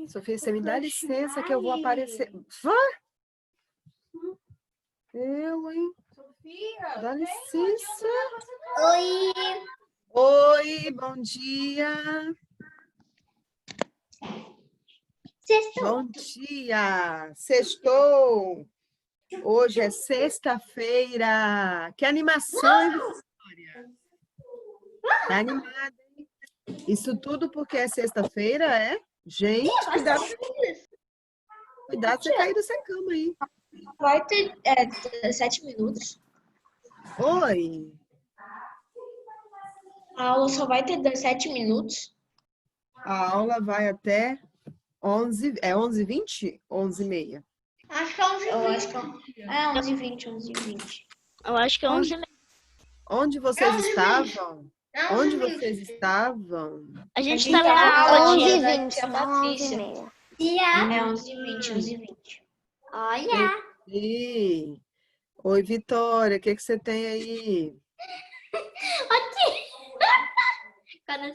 Sofia, você me dá licença que eu vou aparecer. Vá! Eu, hein? Sofia, dá licença. Oi! Oi, bom dia. Sextou. Bom dia. Sextou. Hoje é sexta-feira. Que animação, hein, Vitória? Tá animada, hein? Isso tudo porque é sexta-feira, é? Gente, cuidado você cair dessa cama aí. Vai ter 17 minutos. Oi. A aula só vai ter 17 minutos. A aula vai até 11, é 11h20? 11h30? Acho que é 11h20. Eu acho que é 11h20, 11h20. Eu acho que é 11h30. Onde vocês estavam? Onde vocês estavam? A gente tá estava na aula, tia. 11h20, tia Patrícia. É 11h20, 11h20. Olha! Oi, oi, Vitória, o que você tem aí? Cadê a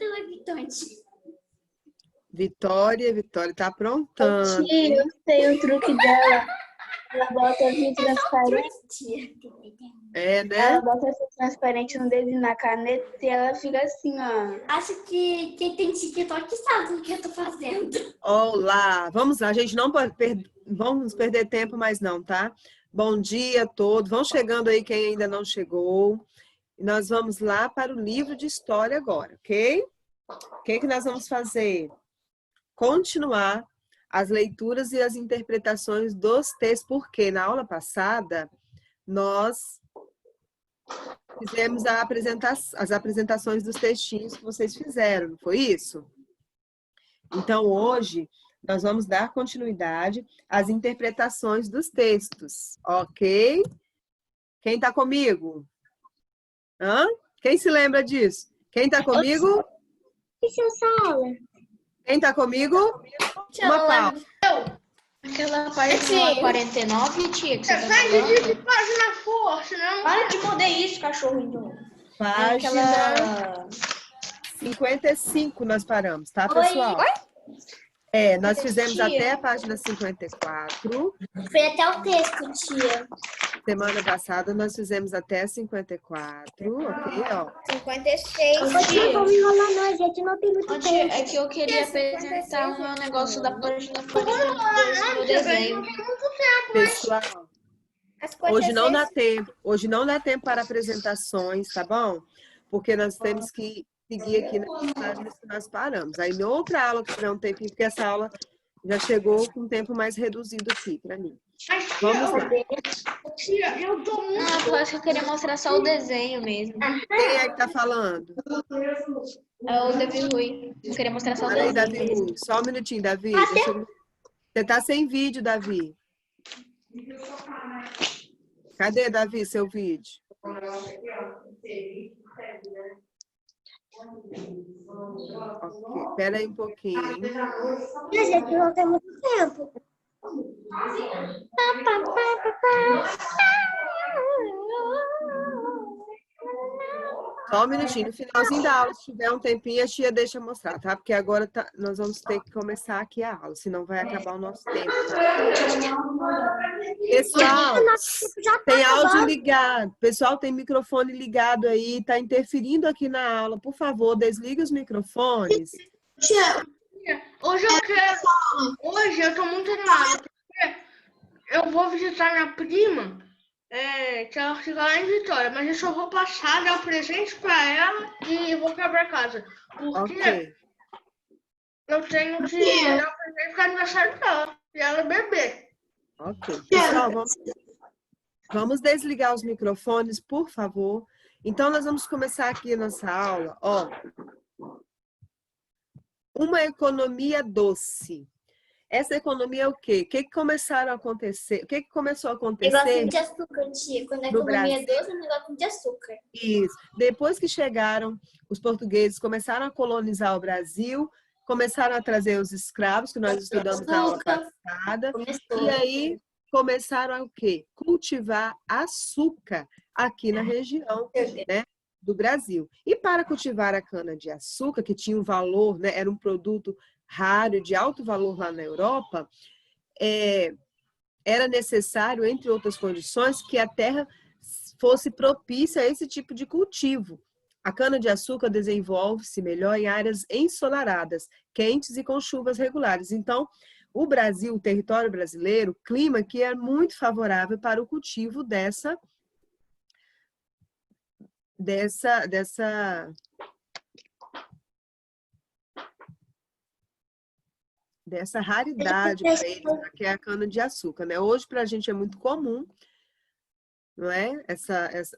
Vitória? Vitória tá aprontando. Tia, eu sei o truque dela. Ela bota vidro transparente. É, né? Ela bota vidro transparente no dedo e na caneta e ela fica assim, ó. Acho que quem tem TikTok sabe o que eu tô fazendo. Olá, vamos lá, gente, não vamos perder tempo mais não, tá? Bom dia a todos, vão chegando aí quem ainda não chegou. Nós vamos lá para o livro de história agora, ok? O que nós vamos fazer? Continuar as leituras e as interpretações dos textos, porque na aula passada nós fizemos as apresentações dos textinhos que vocês fizeram, não foi isso? Então, hoje, nós vamos dar continuidade às interpretações dos textos, ok? Quem está comigo? Hã? Quem se lembra disso? Quem está comigo? Isso é essa aula? Quem está comigo? Uma palma. Aquela página 49, tia, que você tá falando. página força, não? Para de morder isso, cachorro. Então. Página 55 nós paramos, tá, pessoal? Nós fizemos até a página 54. Foi até o texto, tia. Semana passada nós fizemos até 54, ok, ó. 56, Tia, vamos enrolar nós, gente, não tem muito tia, é que eu queria apresentar o meu negócio da página 42 no meu desenho. Pessoal, hoje não dá tempo para apresentações, tá bom? Porque nós temos que seguir aqui nas páginas que nós paramos. Aí, em outra aula que tiver um tempinho, porque essa aula já chegou com um tempo mais reduzido aqui para mim. Vamos lá. Tia, eu tô muito... Não, eu acho que eu queria mostrar só o desenho mesmo. Quem é que tá falando? É o Davi Rui. Eu queria mostrar só o Olha aí, desenho. Davi Rui. Só um minutinho, Davi. Você tá sem vídeo, Davi. Cadê, Davi, seu vídeo? Ok, espera aí um pouquinho. gente, não tem muito tempo. Só um minutinho. No finalzinho da aula, se tiver um tempinho, a tia deixa mostrar, tá? Porque agora nós vamos ter que começar aqui a aula, senão vai acabar o nosso tempo. Pessoal, tem áudio ligado. Pessoal, tem microfone ligado aí, tá interferindo aqui na aula. Por favor, desliga os microfones. Tia, hoje eu tô muito animada, porque eu vou visitar minha prima, que ela fica lá em Vitória, mas eu só vou passar, dar o presente pra ela e vou pra casa. Porque Ok. eu tenho que dar o presente pro aniversário dela e ela beber. Ok. Pessoal, vamos desligar os microfones, por favor. Então, nós vamos começar aqui a nossa aula. Ó, uma economia doce. Essa economia é o quê? O que começaram a acontecer? O que começou a acontecer? Negócio de açúcar, tia. Quando a economia é doce, é um negócio de açúcar. Isso. Depois que chegaram, os portugueses começaram a colonizar o Brasil, começaram a trazer os escravos, que nós estudamos na aula passada. E aí começaram a o quê? Cultivar açúcar aqui na região, né, do Brasil. E para cultivar a cana-de-açúcar, que tinha um valor, né, era um produto raro, de alto valor lá na Europa, era necessário, entre outras condições, que a terra fosse propícia a esse tipo de cultivo. A cana-de-açúcar desenvolve-se melhor em áreas ensolaradas, quentes e com chuvas regulares. Então, o Brasil, o território brasileiro, clima que é muito favorável para o cultivo dessa raridade para eles, né, que é a cana-de-açúcar, né? Hoje, para a gente é muito comum, não é?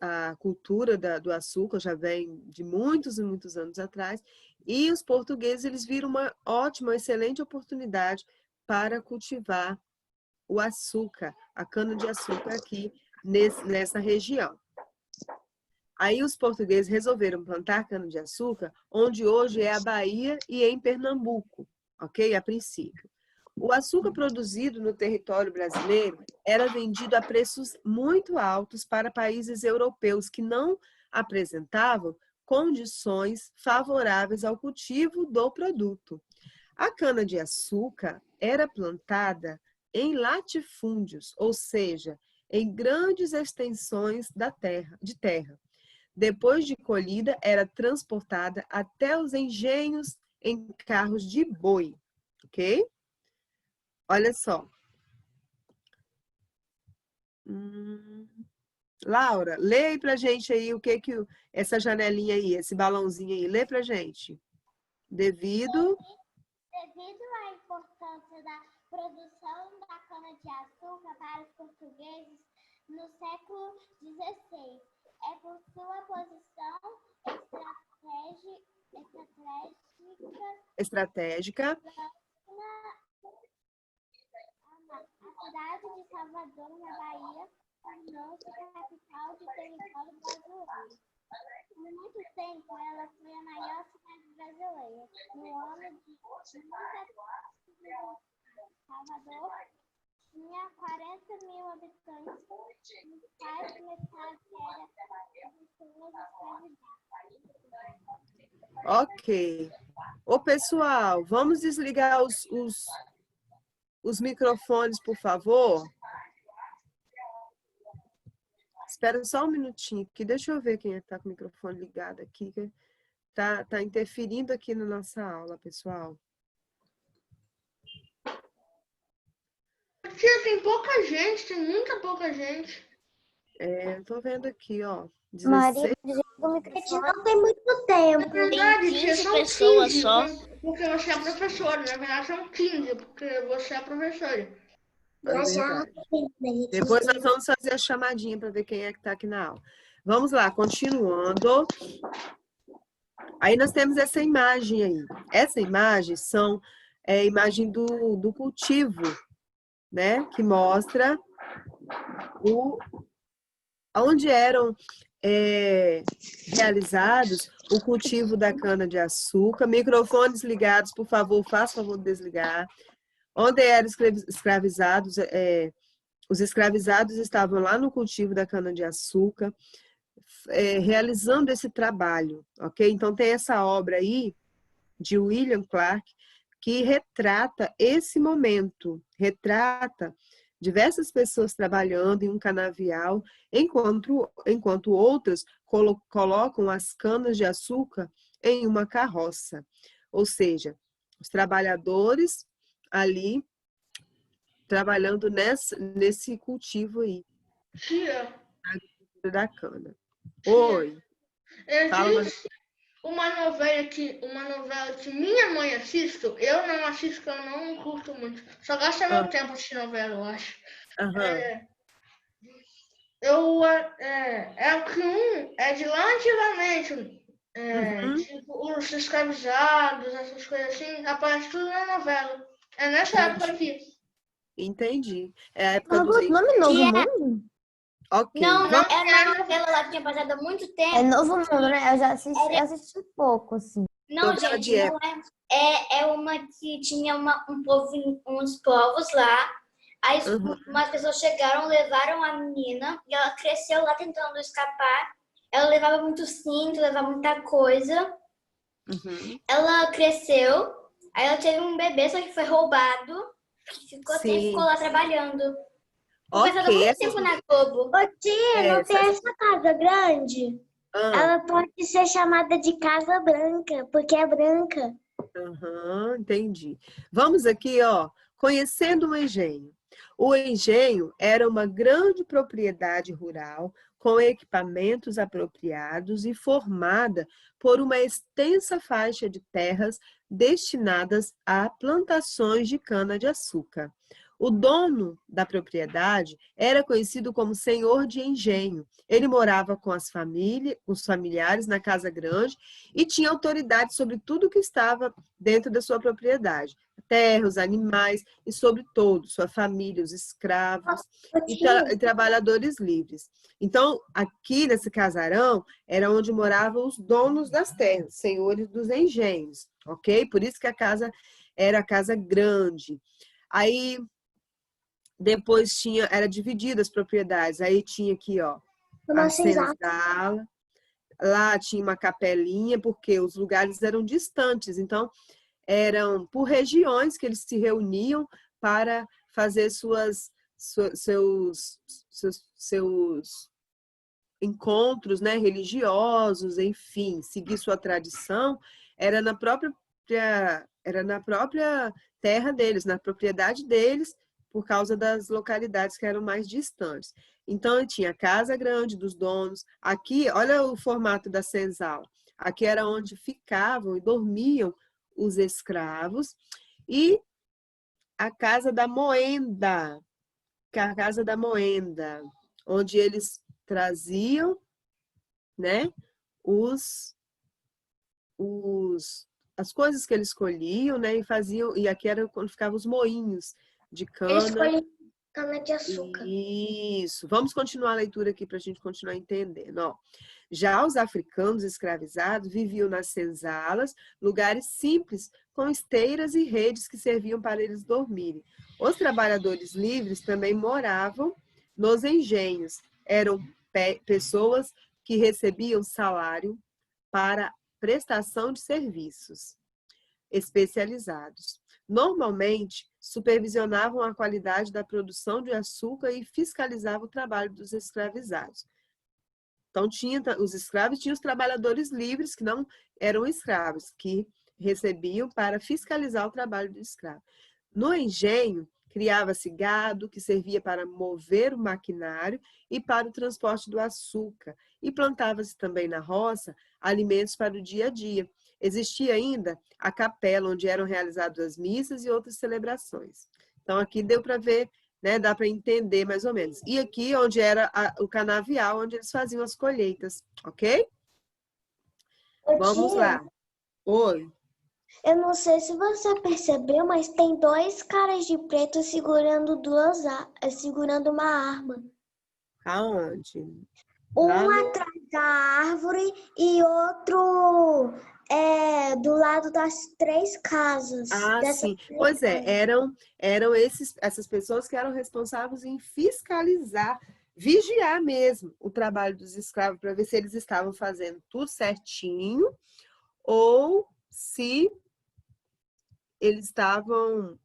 A cultura do açúcar já vem de muitos e muitos anos atrás, e os portugueses, eles viram uma ótima, excelente oportunidade para cultivar o açúcar, a cana-de-açúcar aqui nessa região. Aí os portugueses resolveram plantar cana-de-açúcar, onde hoje é a Bahia e em Pernambuco, ok? A princípio. O açúcar produzido no território brasileiro era vendido a preços muito altos para países europeus que não apresentavam condições favoráveis ao cultivo do produto. A cana-de-açúcar era plantada em latifúndios, ou seja, em grandes extensões de terra. Depois de colhida, era transportada até os engenhos em carros de boi, ok? Olha só. Laura, lê aí pra gente aí o que essa janelinha aí, esse balãozinho aí, lê pra gente. Devido à importância da produção da cana-de-açúcar para os portugueses no século XVI, é por sua posição estratégica, a cidade de Salvador, na Bahia, tornou-se capital do território brasileiro. Por muito tempo, ela foi a maior cidade brasileira. No ano de 1900, Salvador tinha 40.000 habitantes, dos quais metade era pessoas escravizadas. ok. Ô, pessoal, vamos desligar os microfones, por favor. Espera só um minutinho aqui. Deixa eu ver quem está com o microfone ligado aqui. Tá interferindo aqui na nossa aula, pessoal. Tia, tem pouca gente, tem muita pouca gente. Eu tô vendo aqui, ó. 16. Maria, não tem muito tempo. Na verdade, tia, 15 são pessoas 15, só. porque você é professora. Na verdade, são 15, porque você é professora. É verdade. Depois nós vamos fazer a chamadinha para ver quem é que está aqui na aula. Vamos lá, continuando. Aí nós temos essa imagem aí. Essa imagem é a imagem do cultivo, né? Que mostra onde eram realizados o cultivo da cana-de-açúcar. Microfones ligados, por favor, faça favor de desligar. Onde eram escravizados, os escravizados estavam lá no cultivo da cana-de-açúcar, realizando esse trabalho, ok? Então, tem essa obra aí, de William Clark, que retrata esse momento, retrata diversas pessoas trabalhando em um canavial, enquanto outras colocam as canas de açúcar em uma carroça. Ou seja, os trabalhadores ali trabalhando nesse cultivo aí. Tia. Da cana. Oi. Existe uma novela que minha mãe assiste, eu não assisto, porque eu não curto muito. Só gasta meu tempo assistindo novela, eu acho. É o que é de lá antigamente. Tipo, os escravizados, essas coisas assim, aparece tudo na novela. É nessa época aqui. Entendi. É a época do nome Novo Mundo? Ok. Não, é uma novela lá que tinha passado há muito tempo. É Novo Mundo, né? Eu já assisti pouco, assim. Não, novela gente, de não é uma que tinha uns povos lá. Aí umas pessoas chegaram, levaram a menina e ela cresceu lá tentando escapar. Ela levava muito cinto, levava muita coisa. Ela cresceu Aí ela teve um bebê, só que foi roubado. Sim. Ficou lá trabalhando. Foi passado Ok, muito essas... tempo na Globo. Ô, tia, não tem essa casa grande? Ah, Ela pode ser chamada de Casa Branca, porque é branca. aham, entendi. Vamos aqui, ó, conhecendo o engenho. O engenho era uma grande propriedade rural com equipamentos apropriados e formada por uma extensa faixa de terras destinadas a plantações de cana-de-açúcar. O dono da propriedade era conhecido como senhor de engenho. Ele morava com os familiares na casa grande e tinha autoridade sobre tudo que estava dentro da sua propriedade. Terra, os animais e, sobre todo, sua família, os escravos e trabalhadores livres. Então, aqui nesse casarão, era onde moravam os donos das terras, senhores dos engenhos, ok? Por isso que a casa era a casa grande. Aí, depois era dividida as propriedades. Aí tinha aqui, ó, a senzala. Lá tinha uma capelinha, porque os lugares eram distantes. Então, eram por regiões que eles se reuniam para fazer seus encontros, né, religiosos, enfim, seguir sua tradição. Era na própria terra deles, na propriedade deles, por causa das localidades que eram mais distantes. Então, tinha a casa grande dos donos. Aqui, olha o formato da senzala. Aqui era onde ficavam e dormiam os escravos. E a casa da moenda, onde eles traziam, né, as coisas que eles colhiam, né, e faziam, e aqui era quando ficavam os moinhos de Eles cana. colhem cana-de-açúcar. Isso. Vamos continuar a leitura aqui para a gente continuar entendendo. Ó. Já os africanos escravizados viviam nas senzalas, lugares simples, com esteiras e redes que serviam para eles dormirem. Os trabalhadores livres também moravam nos engenhos. Eram pessoas que recebiam salário para prestação de serviços especializados. Normalmente, supervisionavam a qualidade da produção de açúcar e fiscalizavam o trabalho dos escravizados. Então, os escravos tinham os trabalhadores livres, que não eram escravos, que recebiam para fiscalizar o trabalho do escravo. No engenho, criava-se gado, que servia para mover o maquinário e para o transporte do açúcar. E plantava-se também na roça alimentos para o dia a dia. Existia ainda a capela, onde eram realizadas as missas e outras celebrações. Então, aqui deu para ver, né, dá para entender mais ou menos. E aqui, onde era o canavial, onde eles faziam as colheitas, ok? Vamos lá. Oi. Eu não sei se você percebeu, mas tem dois caras de preto segurando segurando uma arma. Aonde? Um atrás da árvore e outro do lado das três casas. Ah, sim. Pois é, eram essas pessoas que eram responsáveis em fiscalizar, vigiar mesmo o trabalho dos escravos para ver se eles estavam fazendo tudo certinho ou se eles estavam,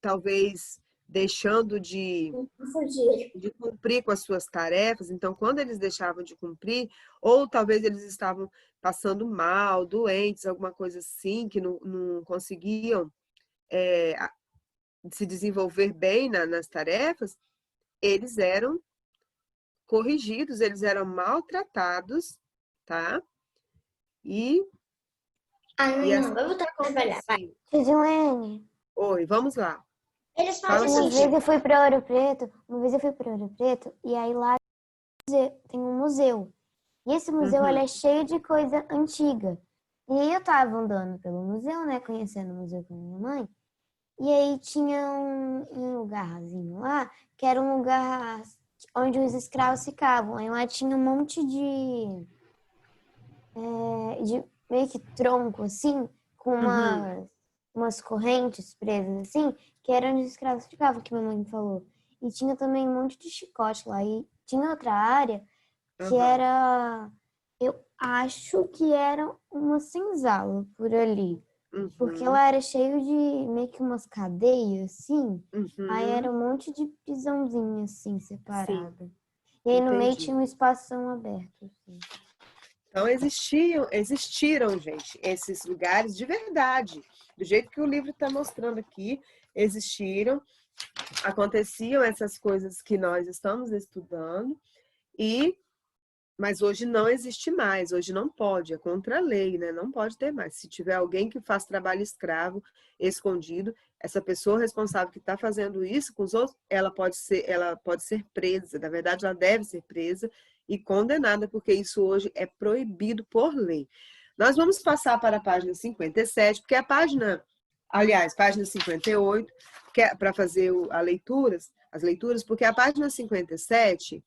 talvez, deixando de cumprir com as suas tarefas. Então, quando eles deixavam de cumprir, ou talvez eles estavam passando mal, doentes, alguma coisa assim, que não conseguiam se desenvolver bem nas tarefas, eles eram corrigidos, eles eram maltratados, tá? Não, vai voltar a trabalhar. Vai. Oi, vamos lá. Eles Fala fazem assim. Uma vez eu fui para Ouro Preto, e aí lá tem um museu. E esse museu ele é cheio de coisa antiga. E aí eu tava andando pelo museu, né, conhecendo o museu com a minha mãe. E aí tinha um lugarzinho lá, que era um lugar onde os escravos ficavam. Aí lá tinha um monte de meio que tronco, assim, com umas correntes presas, assim, que eram onde os escravos ficavam, que minha mãe falou. E tinha também um monte de chicote lá. E tinha outra área que era... Eu acho que era uma senzala por ali. Porque ela era cheio de meio que umas cadeias, assim. Aí era um monte de prisãozinha, assim, separada. E aí no meio Entendi. tinha um espação aberto, assim. Então existiram, gente, esses lugares de verdade. Do jeito que o livro está mostrando aqui, existiram, aconteciam essas coisas que nós estamos estudando, mas hoje não existe mais, hoje não pode, é contra a lei, né? Não pode ter mais. Se tiver alguém que faz trabalho escravo, escondido, essa pessoa responsável que está fazendo isso com os outros, ela pode ser presa. Na verdade, ela deve ser presa e condenada, porque isso hoje é proibido por lei. Nós vamos passar para a página 57, porque a página 58, que é para fazer as leituras, porque a página 57...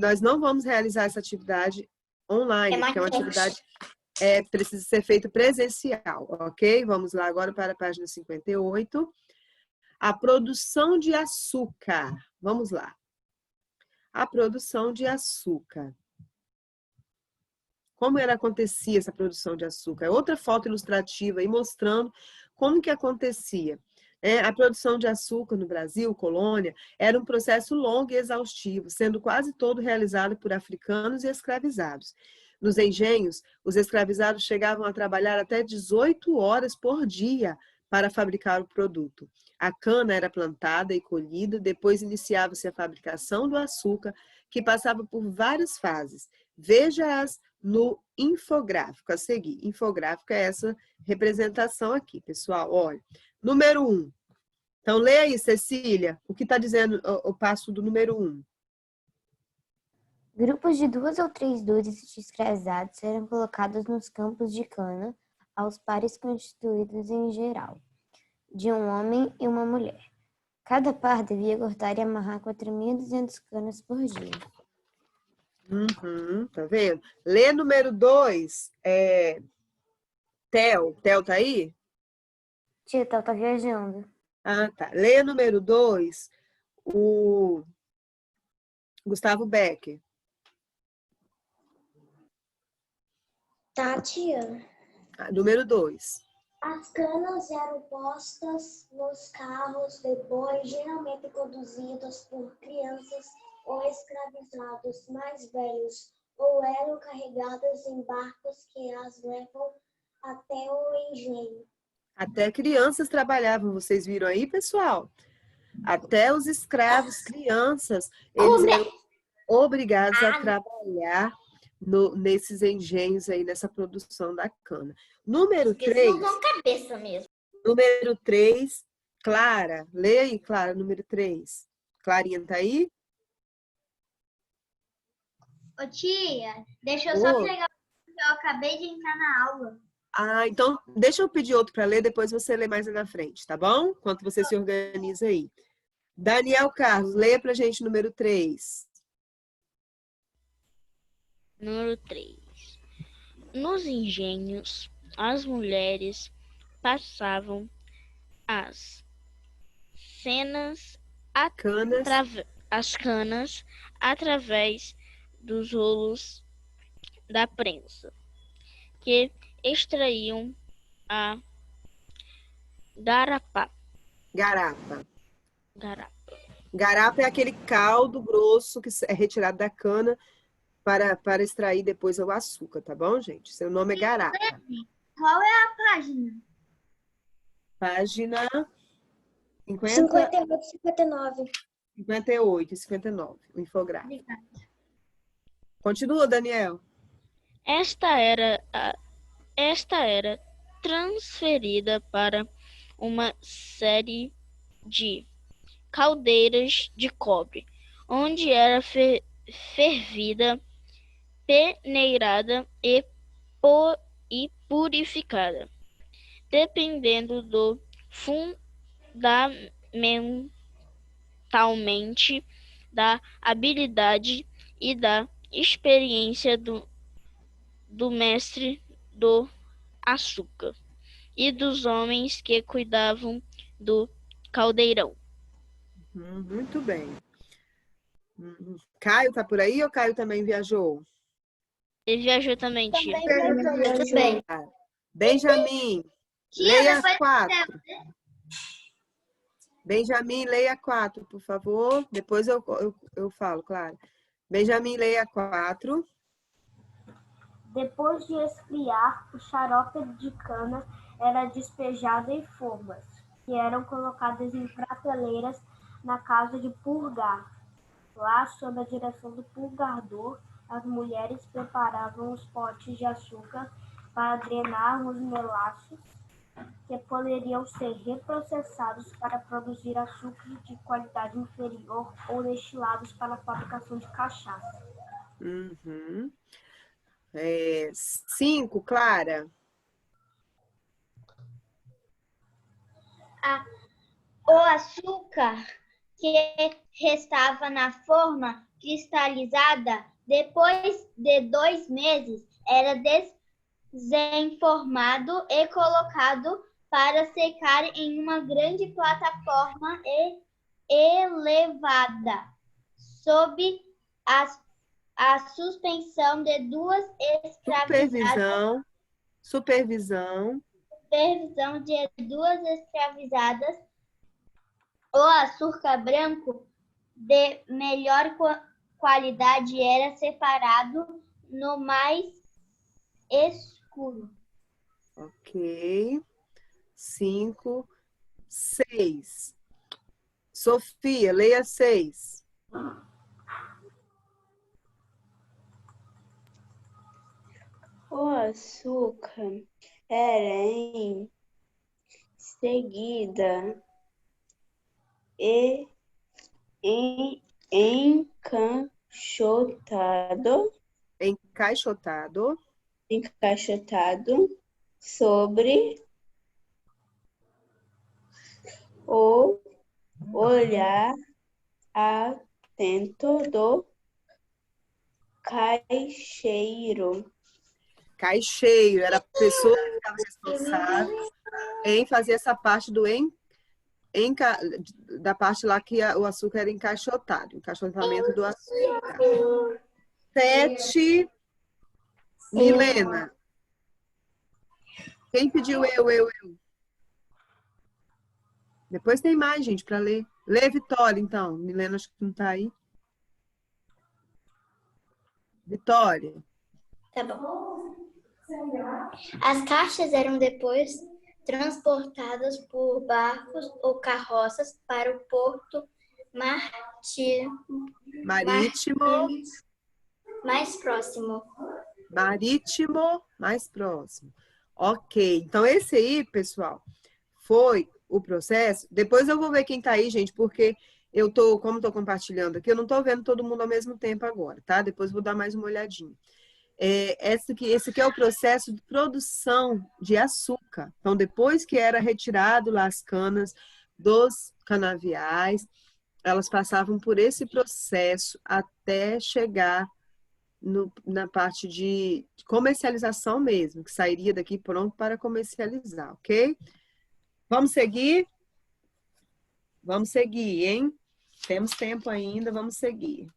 nós não vamos realizar essa atividade online, porque é uma atividade que precisa ser feita presencial, ok? Vamos lá agora para a página 58. A produção de açúcar. Vamos lá. A produção de açúcar. Como acontecia essa produção de açúcar? Outra foto ilustrativa aí mostrando como que acontecia. A produção de açúcar no Brasil, colônia, era um processo longo e exaustivo, sendo quase todo realizado por africanos e escravizados. Nos engenhos, os escravizados chegavam a trabalhar até 18 horas por dia para fabricar o produto. A cana era plantada e colhida, depois iniciava-se a fabricação do açúcar, que passava por várias fases. Veja-as no infográfico a seguir. Infográfico é essa representação aqui, pessoal. Olha. Número 1. Então, lê aí, Cecília, o que está dizendo o passo do número 1. Grupos de 2 ou 3 dúzias de escravizados eram colocados nos campos de cana, aos pares constituídos em geral, de um homem e uma mulher. Cada par devia cortar e amarrar 4.200 canas por dia. Tá vendo? Lê número 2. Theo tá aí? Tia, tá viajando. Ah, tá. Lê número 2, o Gustavo Becker. Tá, tia. Número 2. As canas eram postas nos carros de boi, geralmente conduzidos por crianças ou escravizados mais velhos, ou eram carregadas em barcos que as levam até o engenho. Até crianças trabalhavam, vocês viram aí, pessoal? Até os escravos, crianças, eles eram obrigados a trabalhar nesses engenhos aí, nessa produção da cana. Número 3. cabeça mesmo. Número 3, Clara. Lê aí, Clara, número 3. Clarinha tá aí? Ô tia, deixa eu só pegar, porque eu acabei de entrar na aula. Então deixa eu pedir outro para ler, depois você lê mais na frente, tá bom? Enquanto você se organiza aí. Daniel Carlos, leia pra gente número 3. Número 3. Nos engenhos, as mulheres passavam as canas através dos rolos da prensa, que extraíam a garapa. Garapa é aquele caldo grosso que é retirado da cana para extrair depois o açúcar, tá bom, gente? Seu nome é garapa. Qual é a página? Página 58 e 59. 58 e 59, o infográfico. Continua, Daniel. Esta era transferida para uma série de caldeiras de cobre, onde era fervida, peneirada e purificada, dependendo do fundamentalmente da habilidade e da experiência do mestre do açúcar e dos homens que cuidavam do caldeirão. Muito bem. Caio tá por aí ou Caio também viajou? Ele viajou também, tia. Também. Benjamin. Leia as 4. Benjamin, leia 4, por favor. Depois eu falo, claro. Benjamin, leia 4. Depois de esfriar, o xarope de cana era despejado em formas, que eram colocadas em prateleiras na casa de purgar. Lá, sob a direção do purgador, as mulheres preparavam os potes de açúcar para drenar os melaços, que poderiam ser reprocessados para produzir açúcar de qualidade inferior ou destilados para a fabricação de cachaça. 5, Clara. O açúcar que restava na forma cristalizada, depois de 2 meses, era desenformado e colocado para secar em uma grande plataforma elevada, sob a suspensão de 2 escravizadas. Supervisão de 2 escravizadas. O açúcar branco de melhor qualidade era separado no mais escuro. Ok. 5, 6. Sofia, leia 6. O açúcar era em seguida encaixotado sobre o olhar atento do caixeiro. Caixeiro, era a pessoa que estava responsável em fazer essa parte da parte lá que o açúcar era encaixotado, encaixotamento do açúcar. 7, Milena. Quem pediu eu? Depois tem mais, gente, para ler. Lê, Vitória, então. Milena, acho que não está aí. Vitória. Tá bom. As caixas eram depois transportadas por barcos ou carroças para o porto marítimo mais próximo. Marítimo mais próximo. Ok. Então, esse aí, pessoal, foi o processo. Depois eu vou ver quem tá aí, gente, porque como estou compartilhando aqui, eu não estou vendo todo mundo ao mesmo tempo agora, tá? Depois vou dar mais uma olhadinha. Esse aqui é o processo de produção de açúcar. Então, depois que era retirado lá as canas dos canaviais, elas passavam por esse processo até chegar na parte de comercialização mesmo, que sairia daqui pronto para comercializar, ok? Vamos seguir? Vamos seguir, hein? Temos tempo ainda, vamos seguir.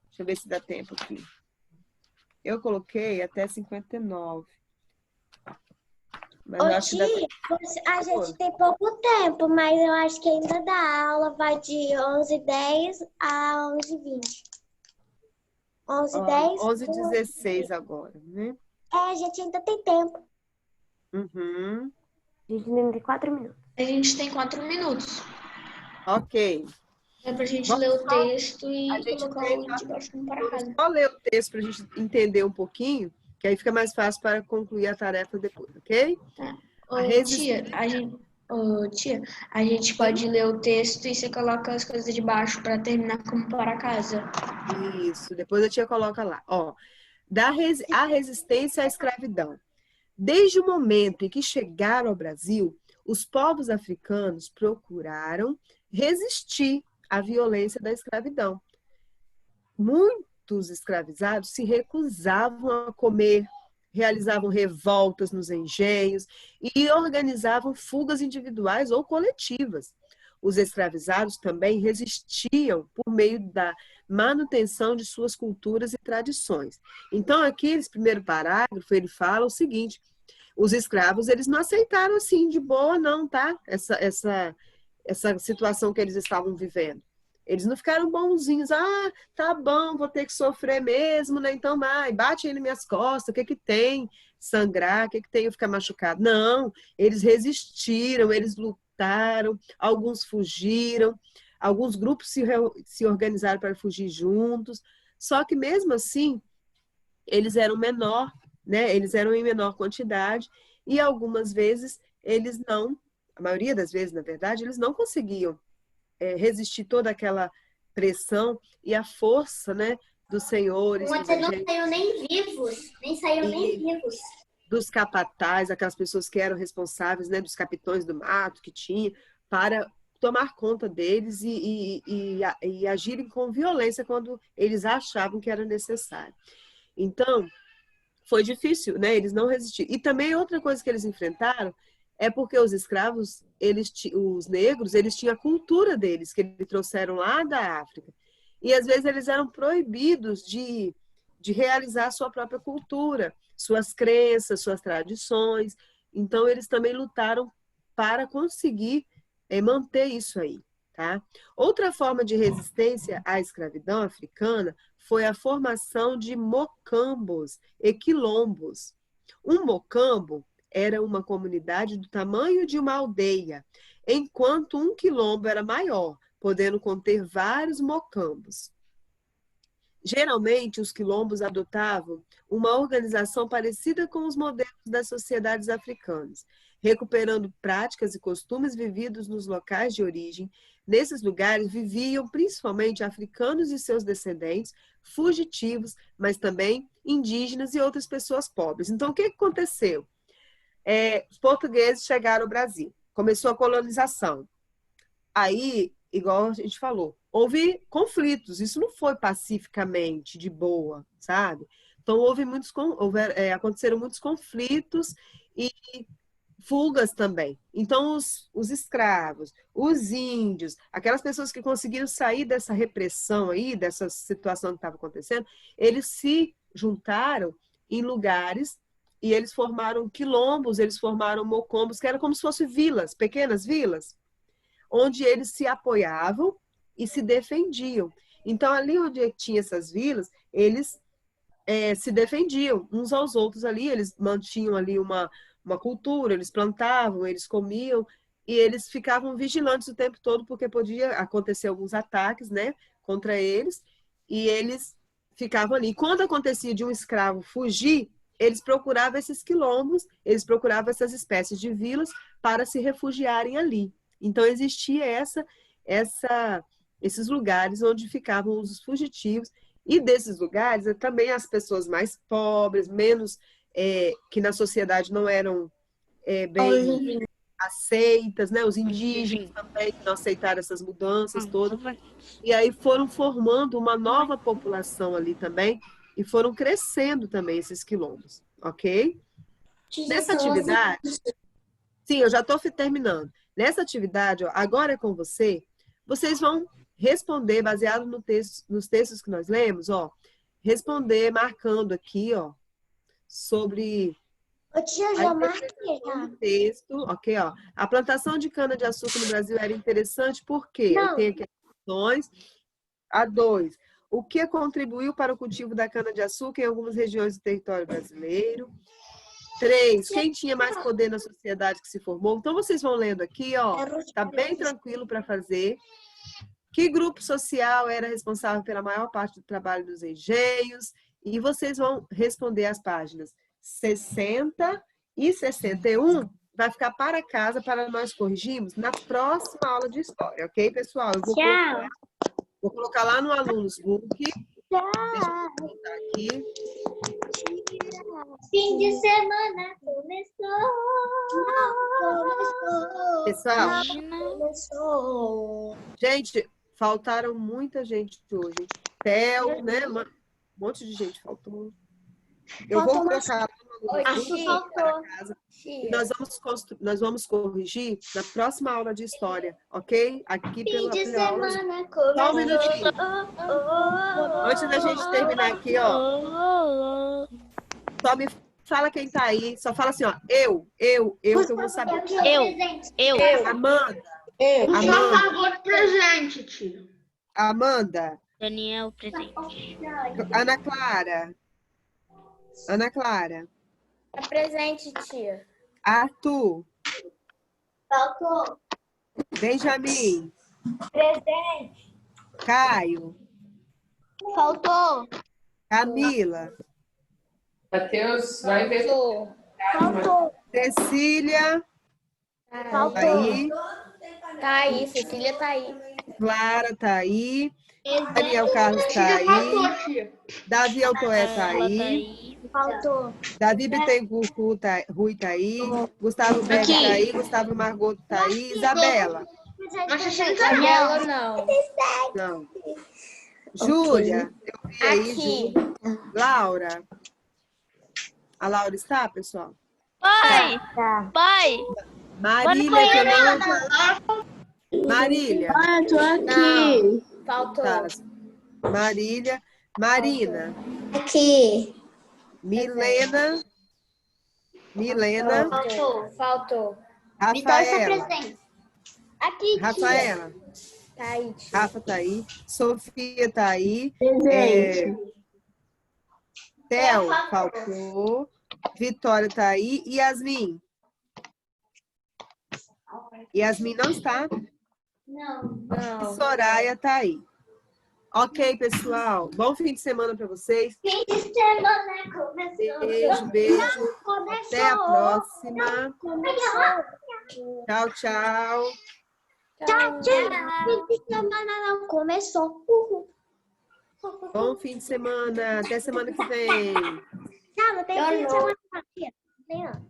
Deixa eu ver se dá tempo aqui. Eu coloquei até 59. Mas eu acho que dá tempo. A gente tem pouco tempo, mas eu acho que ainda dá. A aula vai de 11h10 a 11h20. 11h10. 11h16 agora, né? A gente ainda tem tempo. Uhum. A gente ainda tem 4 minutos. A gente tem 4 minutos. Ok. É pra gente Vamos ler o só- texto e a gente colocar tem o de baixo no para casa. Só ler o texto para a gente entender um pouquinho, que aí fica mais fácil para concluir a tarefa depois, ok? Tia, a gente pode ler o texto e você coloca as coisas de baixo para terminar como para casa. Isso, depois a tia coloca lá. Ó, a resistência à escravidão. Desde o momento em que chegaram ao Brasil, os povos africanos procuraram resistir à violência da escravidão. Muitos escravizados se recusavam a comer, realizavam revoltas nos engenhos e organizavam fugas individuais ou coletivas. Os escravizados também resistiam por meio da manutenção de suas culturas e tradições. Então, aqui, nesse primeiro parágrafo, ele fala o seguinte: Os escravos, eles não aceitaram assim de boa não, tá? Essa situação que eles estavam vivendo. Eles não ficaram bonzinhos. Ah, tá bom, vou ter que sofrer mesmo, né? Então, vai, bate aí nas minhas costas, o que que tem? Sangrar, o que que tem eu ficar machucado? Não, eles resistiram, eles lutaram, alguns fugiram, alguns grupos se organizaram para fugir juntos. Só que mesmo assim, eles eram menor, né? Eles eram em menor quantidade e algumas vezes eles não, a maioria das vezes, na verdade, eles não conseguiam resistir toda aquela pressão e a força, né, dos senhores, dos Você não agentes, saiu nem vivos, nem saiu nem vivos. dos capatazes, aquelas pessoas que eram responsáveis, né, dos capitões do mato que tinha, para tomar conta deles e agirem com violência quando eles achavam que era necessário. Então, foi difícil, né? Eles não resistiram. E também outra coisa que eles enfrentaram é porque os escravos, os negros, eles tinham a cultura deles, que eles trouxeram lá da África. E às vezes eles eram proibidos de realizar a sua própria cultura, suas crenças, suas tradições. Então eles também lutaram para conseguir manter isso aí, tá? Outra forma de resistência à escravidão africana foi a formação de mocambos e quilombos. Um mocambo era uma comunidade do tamanho de uma aldeia, enquanto um quilombo era maior, podendo conter vários mocambos. Geralmente, os quilombos adotavam uma organização parecida com os modelos das sociedades africanas, recuperando práticas e costumes vividos nos locais de origem. Nesses lugares viviam principalmente africanos e seus descendentes, fugitivos, mas também indígenas e outras pessoas pobres. Então, o que aconteceu? Os portugueses chegaram ao Brasil, começou a colonização. Aí, igual a gente falou, houve conflitos, isso não foi pacificamente, de boa, sabe? Então, aconteceram muitos conflitos e fugas também. Então, os escravos, os índios, aquelas pessoas que conseguiram sair dessa repressão aí, dessa situação que estava acontecendo, eles se juntaram em lugares e eles formaram quilombos, eles formaram mocombos, que eram como se fossem vilas, pequenas vilas, onde eles se apoiavam e se defendiam. Então, ali onde tinha essas vilas, eles se defendiam uns aos outros ali, eles mantinham ali uma cultura, eles plantavam, eles comiam, e eles ficavam vigilantes o tempo todo, porque podia acontecer alguns ataques, né, contra eles, e eles ficavam ali. Quando acontecia de um escravo fugir, eles procuravam esses quilombos, eles procuravam essas espécies de vilas para se refugiarem ali. Então, existia esses lugares onde ficavam os fugitivos, e desses lugares também as pessoas mais pobres, menos, que na sociedade não eram bem aceitas, né? Os indígenas também não aceitaram essas mudanças todas. E aí foram formando uma nova população ali também, e foram crescendo também esses quilombos, ok? Nessa atividade, sim, eu já estou terminando. Nessa atividade, ó, agora é com você, vocês vão responder, baseado nos textos que nós lemos, ó, responder marcando aqui, ó, sobre Já marquei, já. texto, ok, ó. A plantação de cana-de-açúcar no Brasil era interessante porque eu tenho aqui as opções. A 2, o que contribuiu para o cultivo da cana-de-açúcar em algumas regiões do território brasileiro? 3, quem tinha mais poder na sociedade que se formou? Então, vocês vão lendo aqui, ó, tá bem tranquilo para fazer. Que grupo social era responsável pela maior parte do trabalho dos engenhos? E vocês vão responder as páginas 60 e 61, vai ficar para casa para nós corrigirmos na próxima aula de história, ok, pessoal? Eu vou colocar lá no Alunos Book. Deixa eu voltar aqui. Fim de semana começou. Pessoal, gente, faltaram muita gente hoje. Theo, né? Um monte de gente faltou. Eu vou colocar para casa e nós vamos corrigir na próxima aula de história, ok? Aqui pela aula. Só um minutinho. Antes da gente terminar aqui, ó. Só me fala quem tá aí. Só fala assim, ó. Eu, que eu vou saber. Eu. Amanda. Eu. O senhor Amanda. pagou de presente, tio. Amanda. Daniel, presente. Ana Clara. Ana Clara. Tá presente, tia. Arthur. Faltou. Benjamin. Presente. Caio. Faltou. Camila. Matheus, vai ver. Faltou. Cecília. Faltou. Aí. Tá aí, Cecília tá aí. Clara tá aí. Daniel Carlos tá aí. Faltou, tia. Davi Altoé tá Ela tá aí. aí. Faltou. Davi Bittencourt Rui tá aí. Gustavo Berg tá aí. Gustavo Margoto tá aí. Isabela. Mas você tá Daniela não. Não. Júlia. Eu vi aí. Aqui. Laura. A Laura está, pessoal? Pai! Tá. Pai! Marília, que eu não... Marília. Ah, eu tô aqui. Faltou. Tá. Marília. Marina. Aqui. Milena. Faltou. Rafaela. Aqui, Rafaela. Tá aí, tia. Rafa tá aí. Sofia tá aí. Presente. Theo faltou. Vitória tá aí. Yasmin. Yasmin não está. Não. Soraya tá aí. Ok, pessoal. Bom fim de semana para vocês. Fim de semana começou. Beijo. Até a próxima. Tchau, tchau. Tchau, tchau. Fim de semana não começou. Bom fim de semana. Até semana que vem. Não tem fim de semana.